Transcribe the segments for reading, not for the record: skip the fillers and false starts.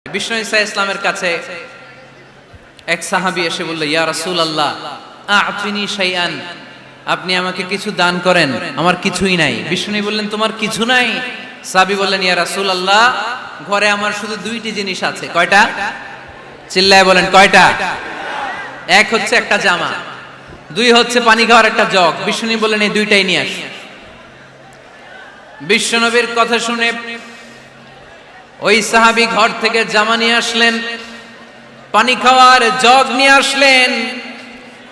বিষ্ণু ঈসা ইসলামের কাছে এক সাহাবী এসে বলল, ইয়া রাসূলুল্লাহ আ'তিনি শাইআন, আপনি আমাকে কিছু দান করেন, আমার কিছুই নাই। বিষ্ণু বললেন, তোমার কিছু নাই? সাহাবী বললেন, ইয়া রাসূলুল্লাহ ঘরে আমার শুধু দুইটি জিনিস আছে। কয়টা? চিল্লায় বলেন, কয়টা? এক হচ্ছে একটা জামা, দুই হচ্ছে পানি খাওয়ার একটা জগ। বিষ্ণু বললেন, এই দুইটাই নিয়ে আস। বিশ্বনবীর কথা শুনে ওই সাহাবী ঘর থেকে জামা নিয়ে আসলেন, পানি খাওয়ার জগ নিয়ে আসলেন।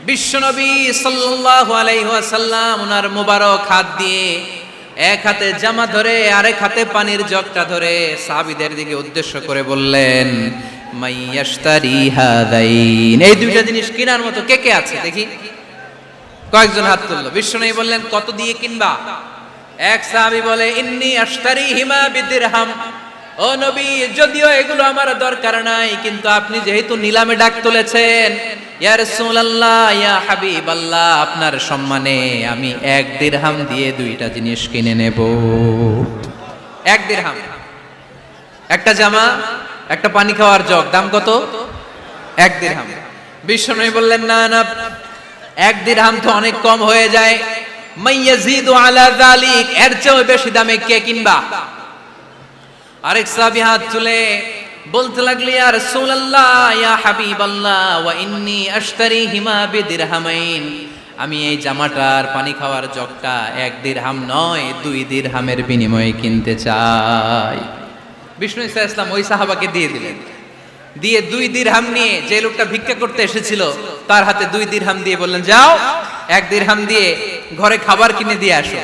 বিশ্বনবী সাল্লাল্লাহু আলাইহি ওয়াসাল্লাম ওনার মোবারক হাত দিয়ে এক হাতে জামা ধরে আরেক হাতে পানির জগটা ধরে সাহাবীদের দিকে উদ্দেশ্য করে বললেন, মাইয়াশতারি হাদাইন, এই দুইটা জিনিস কেনার মতো কে কে আছে দেখি? কয়েকজন হাত তুললো। বিশ্বনবী বললেন, কত দিয়ে কিনবা? এক সাহাবী বলে, ইন্নী আশতারিহিমা বিদিরহাম, ও নবী যদিও এগুলো আমার দরকার নাই, কিন্তু আপনি যেহেতু নিলামে ডাক তুলেছেন, ইয়া রাসূলুল্লাহ ইয়া হাবিবাল্লাহ, আপনার সম্মানে আমি 1 দিরহাম দিয়ে দুইটা জিনিস কিনে নেব। 1 দিরহাম, একটা জামা, একটা পানি খাওয়ার জগ, দাম কত? 1 দিরহাম। বিশ্বনবী বললেন, না না, 1 দিরহাম তো অনেক কম হয়ে যায়, মাইয়াজিদু আলা যালিক, এর চেয়ে বেশি দামে কে কিনবা? আরেক সাহাবী হাত তুলে বলতে লাগলো, ইয়া রাসূলুল্লাহ ইয়া হাবিবাল্লাহ ওয়া ইন্নী আশতারিহিমা বিদিরহামাইন, আমি এই জামাটার পানি খাওয়ার জগটা 1 দিরহাম নয় 2 দিরহামের বিনিময়ে কিনতে চাই। বিষ্ণু ঈসা ইসলাম ওই সাহাবাকে দিয়ে দিলেন। দিয়ে 2 দিরহাম নিয়ে যে লোকটা ভিক্ষা করতে এসেছিল তার হাতে 2 দিরহাম দিয়ে বললেন, যাও 1 দিরহাম দিয়ে ঘরে খাবার কিনে দিয়ে আসো,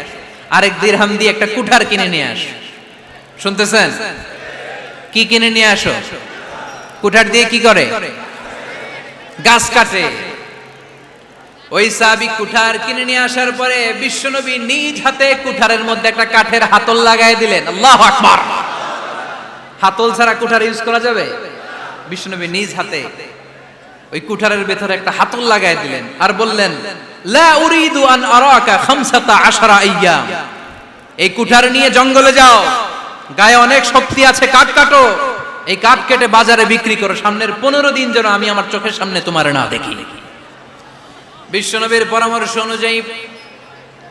আরেক দিরহাম দিয়ে একটা কুঠার কিনে নিয়ে আসো। শুনতেছেন? কি কিনে নিয়ে আসো? কুঠার দিয়ে কি করে? গাছ কাটে। ওই সাহাবী কুঠার কিনে নিয়ে আসার পরে বিশ্বনবী নিজ হাতে কুঠারের মধ্যে একটা কাঠের হাতল লাগাই দিলেন। আল্লাহু আকবার! হাতল ছাড়া কুঠার ইউজ করা যাবে? বিশ্বনবী নিজ হাতে ওই কুঠারের ভেতরে একটা হাতল লাগাই দিলেন আর বললেন, লা উরিদু আন আরাকা 15 আইয়াম, এই কুঠার নিয়ে জঙ্গলে যাও, গায়ে অনেক শক্তি আছে, কাঠ কাটো, এই কাঠ কেটে বাজারে বিক্রি করো, সামনের 15 দিন যেন আমি আমার চোখের সামনে তোমার না দেখি। বিশ্বনবীর পরামর্শ অনুযায়ী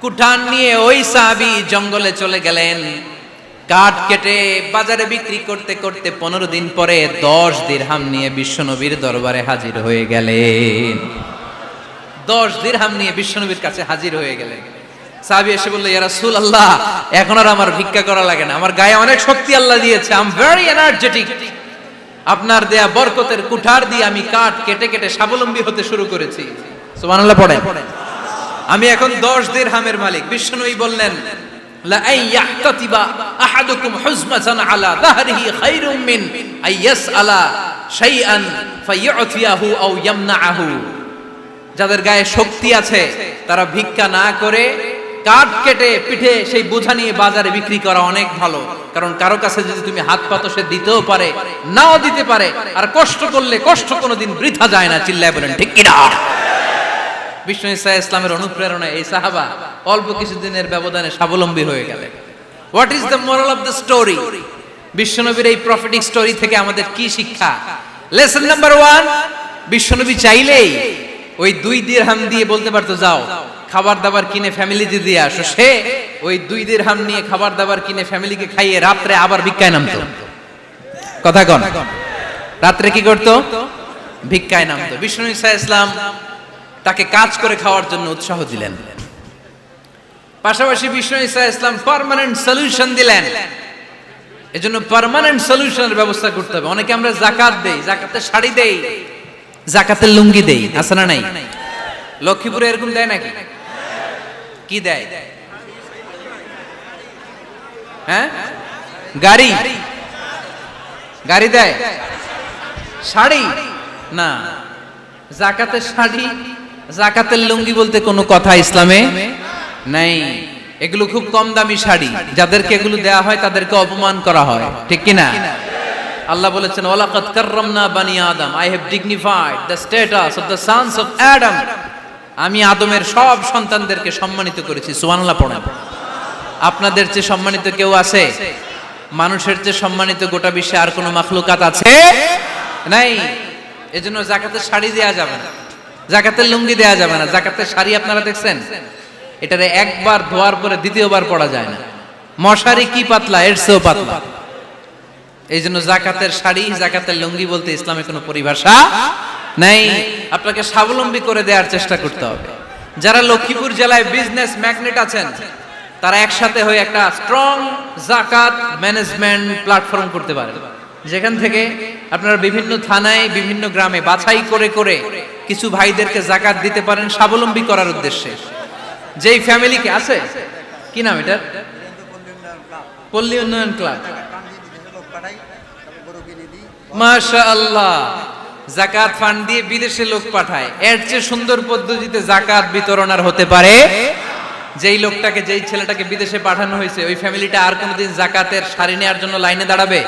কুঠার নিয়ে ওই সাহাবী জঙ্গলে চলে গেলেন। কাঠ কেটে বাজারে বিক্রি করতে করতে 15 দিন পরে 10 দিরহাম নিয়ে বিশ্বনবীর দরবারে হাজির হয়ে গেলেন। 10 দিরহাম নিয়ে বিশ্বনবীর কাছে হাজির হয়ে গেলেন। সাহাবী এসে বলল, ইয়া রাসূলুল্লাহ এখন আর আমার ভিক্ষা করা লাগে না, আমার গায়ে অনেক শক্তি আল্লাহ দিয়েছে, আই এম ভেরি এনার্জেটিক, আপনার দেয়া বরকতের কুঠার দিয়ে আমি কাঠ কেটে কেটে স্বাবলম্বী হতে শুরু করেছি। সুবহানাল্লাহ পড়েন। আমি এখন 10 দিরহামের মালিক। বিশ্বনবী বললেন, লা আইয়াহতাতিবা আহাদুকুম হুজমাতান আলা যাহরিহি খায়রুম মিন আইয়াসআলা শাইআন ফায়ু'তিয়াহু আও ইয়ামনাহু, যাদের গায়ে শক্তি আছে তারা ভিক্ষা না করে কাঠ কেটে পিঠে সেই বোঝা নিয়ে বাজারে বিক্রি করা অনেক ভালো, কারণ কারো কাছে যদি তুমি হাত পাতো সে দিতেও পারে, নাও দিতে পারে, আর কষ্ট করলে কষ্ট কোনোদিন বৃথা যায় না। চিল্লায় বলেন ঠিক কিনা? বিষ্ণু ঈসা ইসলামের অনুপ্রেরণায় এই সাহাবা অল্প কিছুদিনের ব্যবধানে স্বাবলম্বী হয়ে গেলেন। What is the moral of the story? বিশ্বনবীর এই প্রফেটিক স্টোরি থেকে আমাদের কি শিক্ষা? লেসন নাম্বার 1, বিশ্বনবী চাইলেই ওই 2 দিরহাম দিয়ে বলতে পারতো, যাও খাবার দাবার কিনে ফ্যামিলিতে দিয়ে আসো। সে ওই 2 দিরহাম নিয়ে খাবার দাবার কিনে ফ্যামিলিকে খাইয়ে রাত্রে আবার ভিক্ষায় নামতো। কথা কন, রাত্রে কি করতো? ভিক্ষায় নামতো। বিষ্ণু ঈসা ইসলাম তাকে কাজ করে খাওয়ার জন্য উৎসাহ দিলেন। পাশাপাশি বিষ্ণু ঈসা ইসলাম পার্মানেন্ট সলিউশন দিলেন। এজন্য পার্মানেন্ট সলিউশনের ব্যবস্থা করতে হবে। অনেকে আমরা যাকাত দেই, যাকাতের শাড়ি দেই, যাকাতের লুঙ্গি দেই, আছে না নাই? লক্ষ্মীপুরে এরকম দেয় নাকি? কি দেয়? হ্যাঁ, গাড়ি, গাড়ি দেয়, শাড়ি না। যাকাতের শাড়ি, যাকাতের লুঙ্গি বলতে কোনো কথা ইসলামে নাই। এগুলো খুব কম দামি শাড়ি, যাদেরকে এগুলো দেয়া হয় তাদেরকে অপমান করা হয়, ঠিক কিনা? আল্লাহ বলেছেন, ওয়ালাকাদ কাররামনা বানি আদম, I have dignified the status of the sons of Adam, আমি আদমের সব সন্তানদেরকে সম্মানিত করেছি। সুবহানাল্লাহ পড়েন। আপনাদের চেয়ে সম্মানিত কেউ আছে? মানুষের চেয়ে সম্মানিত গোটা বিশ্বে আর কোনো মাখলুকাত আছে নাই। এজন্য যাকাতের শাড়ি দেয়া যাবে না, যাকাতের লুঙ্গি দেয়া যাবে না। যাকাতের শাড়ি আপনারা দেখছেন, এটারে একবার ধোয়ার পরে দ্বিতীয়বার পরা যায় না। মশারি কি পাতলা, এর চেয়েও পাতলা। এই জন্য যাকাতের শাড়ি, যাকাতের লুঙ্গি বলতে ইসলামে কোনো পরিভাষা নাই। আপনাকে স্বাবলম্বী করে দেওয়ার চেষ্টা করতে হবে। যারা লক্ষ্মীপুর জেলায় বিজনেস ম্যাগনেট আছেন, তারা একসাথে হয়ে একটা স্ট্রং যাকাত ম্যানেজমেন্ট প্ল্যাটফর্ম করতে পারেন, যেখান থেকে আপনারা বিভিন্ন থানায়, বিভিন্ন গ্রামে বাছাই করে করে কিছু ভাইদেরকে যাকাত দিতে পারেন স্বাবলম্বী করার উদ্দেশ্যে। যেই ফ্যামিলিকে আছে, কি নাম এটা, পল্লী উন্নয়ন ক্লাব, মাশাআল্লাহ, যাকাত ফান্ড দিয়ে বিদেশে লোক পাঠায়। এর চেয়ে সুন্দর পদ্ধতিতে যাকাত বিতরণ আর হতে পারে? যেই লোকটাকে, যেই ছেলেটাকে বিদেশে পাঠানো হয়েছে, ওই ফ্যামিলিটা আর কোনোদিন যাকাতের শাড়ি নেওয়ার জন্য লাইনে দাঁড়াবে?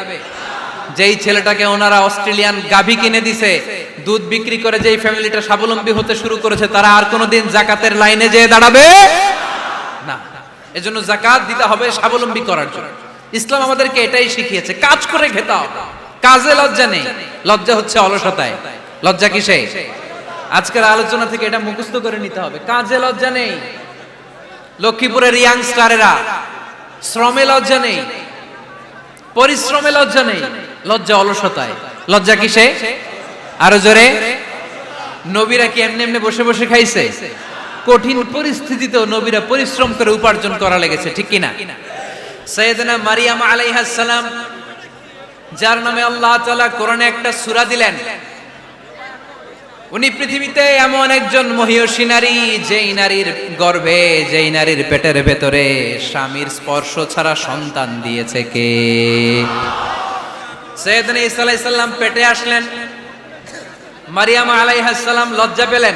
যেই ছেলেটাকে ওনারা অস্ট্রেলিয়ান গাভী কিনে দিছে, দুধ বিক্রি করে যেই ফ্যামিলিটা স্বাবলম্বী হতে শুরু করেছে, তারা আর কোনোদিন যাকাতের লাইনে যেয়ে দাঁড়াবে না। এজন্য যাকাত দিতে হবে স্বাবলম্বী করার জন্য। ইসলাম আমাদেরকে এটাই শিখিয়েছে, কাজ করে খেতে হবে। কাজে লজ্জা নেই, লজ্জা হচ্ছে অলসতায়। লজ্জা কিসে? আজকের আলোচনা থেকে এটা মুখস্থ করে নিতে হবে, কাজে লজ্জা নেই। লক্ষ্মীপুরের ইয়াংস্টারেরা শ্রমে লজ্জা নেই, পরিশ্রমে লজ্জা নেই, লজ্জা অলসতায়। লজ্জা কিসে? আরো জোরে। নবীরা কি এমনি এমনি বসে বসে খাইছে? কঠিন পরিস্থিতিতেও নবীরা পরিশ্রম করে উপার্জন করা লেগেছে, ঠিক কিনা? সাইয়েদনা মারিয়াম আলাইহিস সালাম, যার নামে আল্লাহ তাআলা কোরআনে একটা সূরা দিলেন, উনি পৃথিবীতে এমন একজন মহিয়সী নারী, যেই নারীর গর্ভে, যেই নারীর পেটের ভেতরে স্বামীর স্পর্শ ছাড়া সন্তান দিয়েছে কে? সাইয়েদনা ঈসা আলাইহিস সালাম পেটে আসলেন। মারিয়াম আলাইহিস সালাম লজ্জা পেলেন।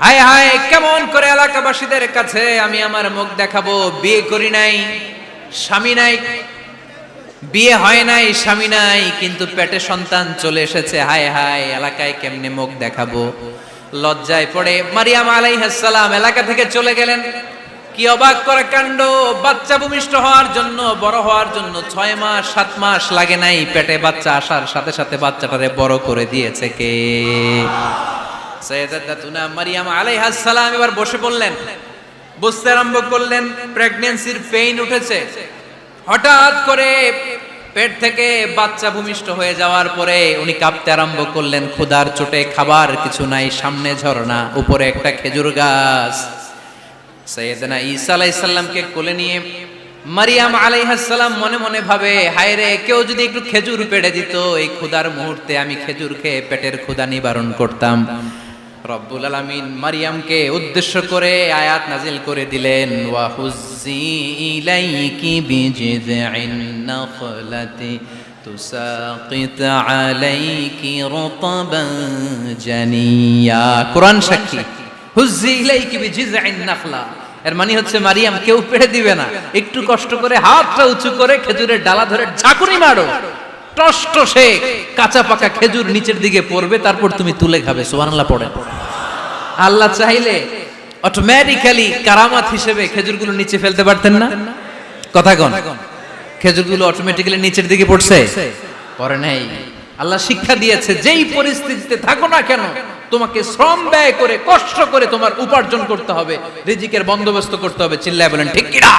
হায় হায়, কেমন করে এলাকাবাসীদের কাছে আমি আমার মুখ দেখাবো? বিয়ে করি নাই, স্বামী নাই, বিয়ে হয় নাই, স্বামী নাই, কিন্তু পেটে সন্তান চলে এসেছে। হায় হায়, এলাকায় কেমনে মুখ দেখাবো? লজ্জায় পড়ে মারিয়াম আলাইহিস সালাম এলাকা থেকে চলে গেলেন। কি অবাক করা কাণ্ড! বাচ্চা ভূমিষ্ঠ হওয়ার জন্য, বড় হওয়ার জন্য 6 মাস 7 মাস লাগে নাই, পেটে বাচ্চা আসার সাথে সাথে বাচ্চাটারে বড় করে দিয়েছে কে? সাইয়েদাতুনা মারিয়াম আলাইহিস সালাম এবার বসে পড়লেন, বুঝতে আরম্ভ করলেন প্রেগন্যান্সির পেইন উঠেছে। হঠাৎ করে পেট থেকে বাচ্চা ভূমিষ্ঠ হয়ে যাওয়ার পরে উনি কাঁপতে আরম্ভ করলেন। ক্ষুধার চোটে খাবার কিছু নাই, সামনে ঝর্ণা, উপরে একটা খেজুর গাছ। সাইয়েদনা ঈসা আলাইহিস সালামকে কোলে নিয়ে মারিয়াম আলাইহিস সালাম মনে মনে ভাবে, হায় রে, কেউ যদি একটু খেজুর পেড়ে দিত, এই ক্ষুধার মুহূর্তে আমি খেজুর খেয়ে পেটের ক্ষুধা নিবারণ করতাম। রব্বুল আলামিন মারিয়ামকে উদ্দেশ্য করে আয়াত নাজিল করে দিলেন, ওয়া হুজ্জি ইলাইকি বিজিযিন নাখলাতি তুসাকিত আলাইকি রতবান জানিয়া। কোরআন সাক্ষী, হুজ্জি ইলাইকি বিজিযিন নাখলা, এর মানে হচ্ছে মারিয়াম, কেউ পেড়ে দিবে না, একটু কষ্ট করে হাতটা উঁচু করে খেজুরের ডালা ধরে ঝাঁকুনি মারো, টসটসে কাঁচা পাকা খেজুর নিচের দিকে পড়বে, তারপর তুমি তুলে খাবে। সুবহানাল্লাহ পড়েন। আল্লাহ চাইলে অটোমেটিক্যালি কারামাত হিসেবে খেজুরগুলো নিচে ফেলতে পারতেন না? কথা কোন? খেজুরগুলো অটোমেটিক্যালি নিচের দিকে পড়ছে? পড়ে নাই। আল্লাহ শিক্ষা দিয়েছে, যেই পরিস্থিতিতে থাকো না কেন, তোমাকে শ্রম ব্যয় করে, কষ্ট করে তোমার উপার্জন করতে হবে, রিজিকের বন্দোবস্ত করতে হবে। চিল্লায় বলেন ঠিক কিনা?